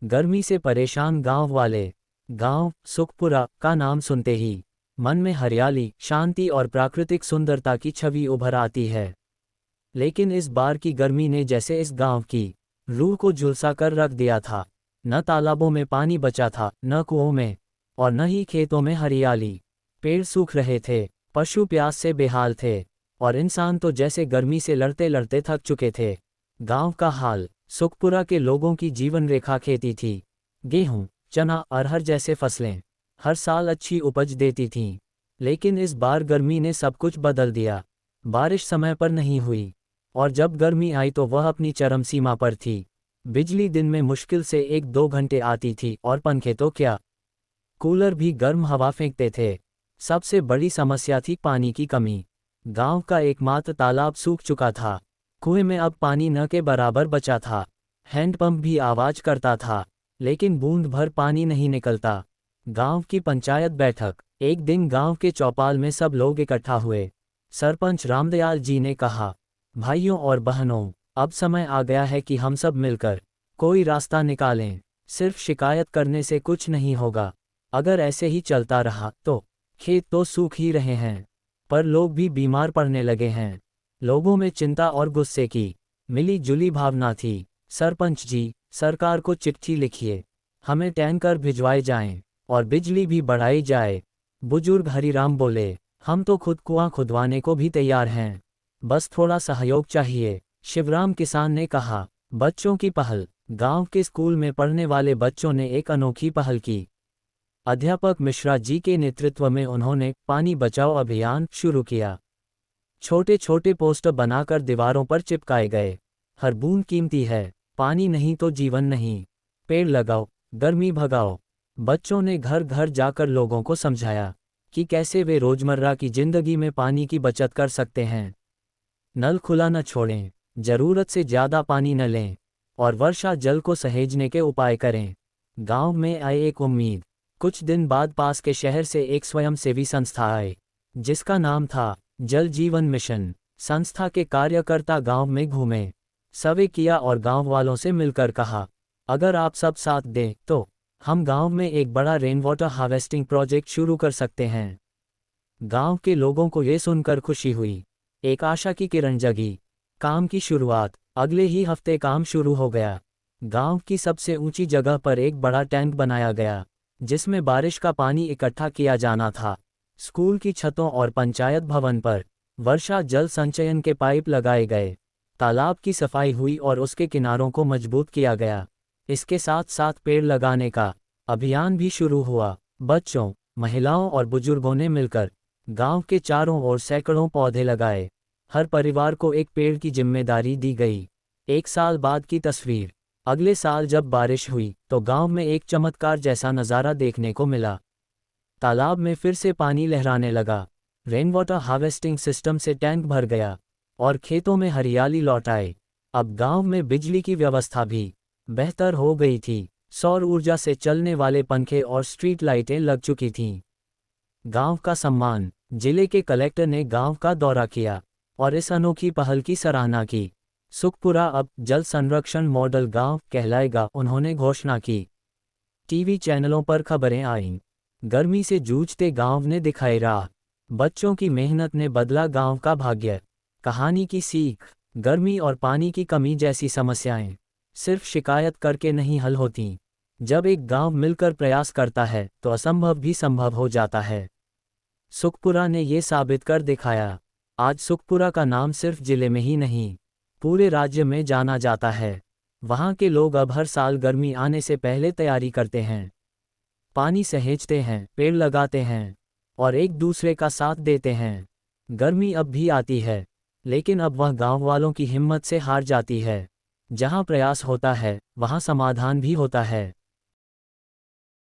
गर्मी से परेशान गांव वाले। गांव सुखपुरा का नाम सुनते ही मन में हरियाली, शांति और प्राकृतिक सुंदरता की छवि उभर आती है। लेकिन इस बार की गर्मी ने जैसे इस गांव की रूह को झुलसा कर रख दिया था। न तालाबों में पानी बचा था, न कुओं में, और न ही खेतों में हरियाली। पेड़ सूख रहे थे, पशु प्यास से बेहाल थे, और इंसान तो जैसे गर्मी से लड़ते लड़ते थक चुके थे। गांव का हाल। सुखपुरा के लोगों की जीवन रेखा खेती थी। गेहूं, चना, अरहर जैसे फसलें हर साल अच्छी उपज देती थीं। लेकिन इस बार गर्मी ने सब कुछ बदल दिया। बारिश समय पर नहीं हुई, और जब गर्मी आई तो वह अपनी चरम सीमा पर थी। बिजली दिन में मुश्किल से 1-2 घंटे आती थी, और पंखे तो क्या, कूलर भी गर्म हवा फेंकते थे। सबसे बड़ी समस्या थी पानी की कमी। गांव का एकमात्र तालाब सूख चुका था। कुएं में अब पानी न के बराबर बचा था। हैंडपंप भी आवाज करता था, लेकिन बूंद भर पानी नहीं निकलता। गांव की पंचायत बैठक। एक दिन गांव के चौपाल में सब लोग इकट्ठा हुए। सरपंच रामदयाल जी ने कहा, भाइयों और बहनों, अब समय आ गया है कि हम सब मिलकर कोई रास्ता निकालें। सिर्फ शिकायत करने से कुछ नहीं होगा। अगर ऐसे ही चलता रहा तो खेत तो सूख ही रहे हैं, पर लोग भी बीमार पड़ने लगे हैं। लोगों में चिंता और गुस्से की मिली जुली भावना थी। सरपंच जी, सरकार को चिट्ठी लिखिए, हमें टैंकर भिजवाए जाएं, और बिजली भी बढ़ाई जाए। बुजुर्ग हरिराम बोले, हम तो खुद कुआं खुदवाने को भी तैयार हैं, बस थोड़ा सहयोग चाहिए। शिवराम किसान ने कहा, बच्चों की पहल। गांव के स्कूल में पढ़ने वाले बच्चों ने एक अनोखी पहल की। अध्यापक मिश्रा जी के नेतृत्व में उन्होंने पानी बचाओ अभियान शुरू किया। छोटे छोटे पोस्टर बनाकर दीवारों पर चिपकाए गए। हर बूंद कीमती है, पानी नहीं तो जीवन नहीं, पेड़ लगाओ, गर्मी भगाओ। बच्चों ने घर घर जाकर लोगों को समझाया कि कैसे वे रोजमर्रा की जिंदगी में पानी की बचत कर सकते हैं। नल खुला न छोड़ें, जरूरत से ज्यादा पानी न लें, और वर्षा जल को सहेजने के उपाय करें। गांव में आए एक उम्मीद। कुछ दिन बाद पास के शहर से एक स्वयंसेवी संस्था आई, जिसका नाम था जल जीवन मिशन। संस्था के कार्यकर्ता गांव में घूमे, सर्वे किया और गांव वालों से मिलकर कहा, अगर आप सब साथ दें तो हम गांव में एक बड़ा रेन वाटर हार्वेस्टिंग प्रोजेक्ट शुरू कर सकते हैं। गांव के लोगों को ये सुनकर खुशी हुई। एक आशा की किरण जगी। काम की शुरुआत। अगले ही हफ्ते काम शुरू हो गया। गांव की सबसे ऊंची जगह पर एक बड़ा टैंक बनाया गया, जिसमें बारिश का पानी इकट्ठा किया जाना था। स्कूल की छतों और पंचायत भवन पर वर्षा जल संचयन के पाइप लगाए गए। तालाब की सफाई हुई और उसके किनारों को मजबूत किया गया। इसके साथ साथ पेड़ लगाने का अभियान भी शुरू हुआ। बच्चों, महिलाओं और बुजुर्गों ने मिलकर गांव के चारों ओर सैकड़ों पौधे लगाए। हर परिवार को एक पेड़ की जिम्मेदारी दी गई। 1 साल बाद की तस्वीर। अगले साल जब बारिश हुई तो गांव में एक चमत्कार जैसा नज़ारा देखने को मिला। तालाब में फिर से पानी लहराने लगा। रेन वाटर हार्वेस्टिंग सिस्टम से टैंक भर गया, और खेतों में हरियाली लौट आई। अब गांव में बिजली की व्यवस्था भी बेहतर हो गई थी। सौर ऊर्जा से चलने वाले पंखे और स्ट्रीट लाइटें लग चुकी थीं। गांव का सम्मान। जिले के कलेक्टर ने गांव का दौरा किया और इस अनोखी पहल की सराहना की। सुखपुरा अब जल संरक्षण मॉडल गांव कहलाएगा, उन्होंने घोषणा की। टीवी चैनलों पर खबरें आईं। गर्मी से जूझते गांव ने दिखाई राह। बच्चों की मेहनत ने बदला गांव का भाग्य। कहानी की सीख। गर्मी और पानी की कमी जैसी समस्याएं सिर्फ शिकायत करके नहीं हल होती। जब एक गांव मिलकर प्रयास करता है तो असंभव भी संभव हो जाता है। सुखपुरा ने ये साबित कर दिखाया। आज सुखपुरा का नाम सिर्फ जिले में ही नहीं, पूरे राज्य में जाना जाता है। वहाँ के लोग अब हर साल गर्मी आने से पहले तैयारी करते हैं, पानी सहेजते हैं, पेड़ लगाते हैं, और एक दूसरे का साथ देते हैं। गर्मी अब भी आती है, लेकिन अब वह गांव वालों की हिम्मत से हार जाती है। जहां प्रयास होता है, वहां समाधान भी होता है।